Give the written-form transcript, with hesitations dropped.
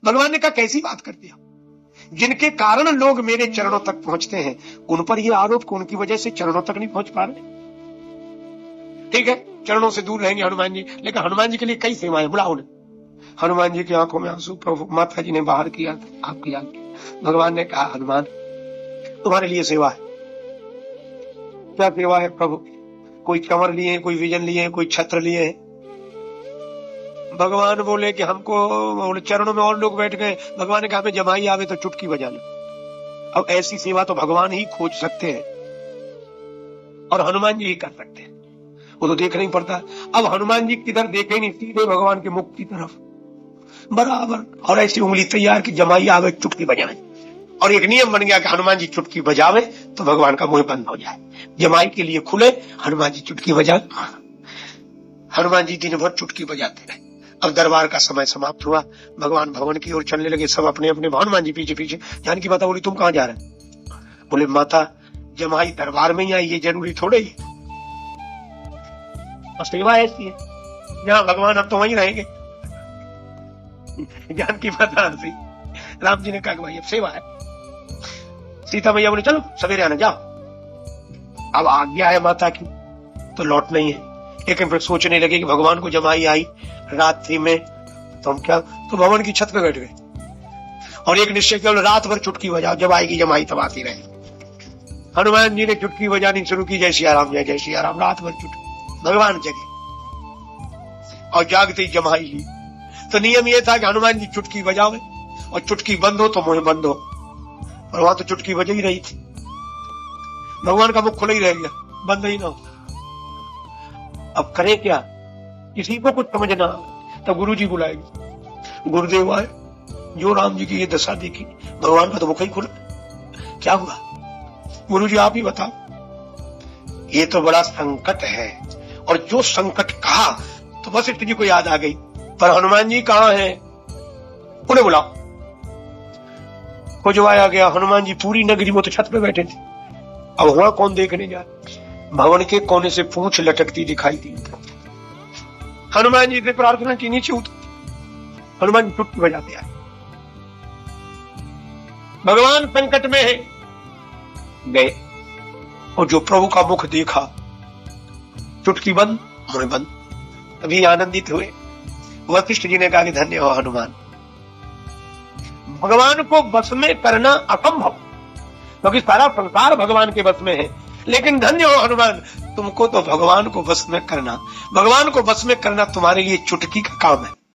भगवान ने कहा कैसी बात कर दिया, जिनके कारण लोग मेरे चरणों तक पहुंचते हैं उन पर यह आरोप कि उनकी वजह से चरणों तक नहीं पहुंच पा रहे। ठीक है, चरणों से दूर रहेंगे हनुमान जी, लेकिन हनुमान जी के लिए कई सेवाएं, बुलाओ ने। हनुमान जी की आंखों में आंसू, प्रभु माता जी ने बाहर किया था आपकी आंखें। भगवान ने कहा हनुमान तुम्हारे लिए सेवा है। क्या सेवा है प्रभु? कोई कंवर लिए, कोई विजन लिए, कोई छत्र लिए। भगवान बोले कि हमको, चरणों में और लोग बैठ गए। भगवान ने कहा हमें जमाई आवे तो चुटकी बजा लो। अब ऐसी सेवा तो भगवान ही खोज सकते हैं और हनुमान जी ही कर सकते हैं, वो तो देख नहीं पड़ता। अब हनुमान जी किधर देखे नहीं, सीधे भगवान के मुख की तरफ बराबर, और ऐसी उंगली तैयार कि जमाई आवे चुटकी बजाए। और एक नियम बन गया कि हनुमान जी चुटकी बजावे तो भगवान का मुंह बंद हो जाए, जमाई के लिए खुले, हनुमान जी चुटकी बजाए। हनुमान जी दिन भर चुटकी बजाते रहे। अब दरबार का समय समाप्त हुआ, भगवान भवन की ओर चलने लगे, सब अपने अपने। हनुमान जी पीछे पीछे। जानकी माता बोली तुम कहां जा रहे? बोले माता जमाई दरबार में ही आई, ये जरूरी थोड़े ही, और सेवा ऐसी है जहां भगवान अब तो वहीं रहेंगे। जानकी माता हंसी। राम जी ने कहा भाई अब सेवा है। सीता मैया बोले चलो सवेरे आना, जाओ। अब आज्ञा है माता की तो लौट नहीं है, लेकिन फिर सोचने लगे कि भगवान को जमाई आई रात्रि में तो हम क्या, तो भवन की छत पे बैठ गए और एक निश्चय किया रात भर चुटकी बजाओ, जब आएगी जमाई तब आती रहे। हनुमान जी ने चुटकी बजानी शुरू की, जय सिया राम, जय सिया राम, रात भर चुटकी। भगवान जगे और जागते ही जमाई ली। तो नियम यह था कि हनुमान जी चुटकी बजावे और चुटकी बंद हो तो मुंह बंद हो, और वहां तो चुटकी बज ही रही थी। भगवान का मुख खुला ही रह गया, बंद ही ना हो। अब करें क्या, किसी को कुछ समझ ना। तब गुरु जी बुलाएंगे, गुरुदेव आए, जो राम जी की ये दशा देखी, भगवान का तो मुख ही खुला, क्या हुआ? गुरु जी आप ही बताओ। ये तो बड़ा संकट है। और जो संकट कहा तो वशिष्ठ जी को याद आ गई, पर हनुमान जी कहाँ हैं? उन्हें बुलाओ। खुजवाया गया। हनुमान जी पूरी नगरी में तो छत पे बैठे थे। अब वहां कौन देखने जा? भवन के कोने से पूंछ लटकती दिखाई दी। हनुमान जी से प्रार्थना की, नीचे उतर। हनुमान जी चुटकी बजाते आए। भगवान संकट में है, गए और जो प्रभु का मुख देखा, चुटकी बंद, मुंह बंद। तभी आनंदित हुए। वशिष्ठ जी ने कहा कि धन्य हो हनुमान, भगवान को बस में करना असंभव, क्योंकि सारा संसार भगवान के बस में है, लेकिन धन्य हो हनुमान, तुमको तो भगवान को बस में करना, भगवान को बस में करना तुम्हारे लिए चुटकी का काम है।